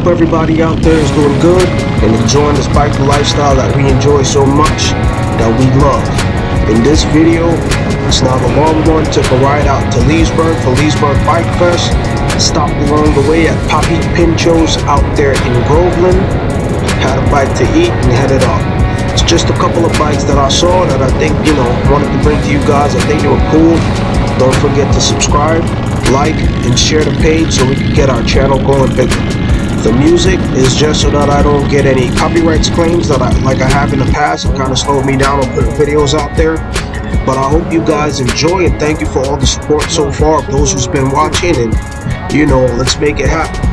hope everybody out there is doing good and enjoying this biking lifestyle that we enjoy so much, that we love. In this video, it's now the long one. Took a ride out to Leesburg for Leesburg Bikefest. Stopped along the way at Papi Pincho's out there in Groveland. Had a bite to eat and headed off. It's just a couple of bikes that I saw that I think, wanted to bring to you guys. I think they were cool. Don't forget to subscribe, like, and share the page so we can get our channel going bigger. The music is just so that I don't get any copyright claims that I have in the past. It kind of slowed me down on putting videos out there. But I hope you guys enjoy, and thank you for all the support so far of those who's been watching, and let's make it happen.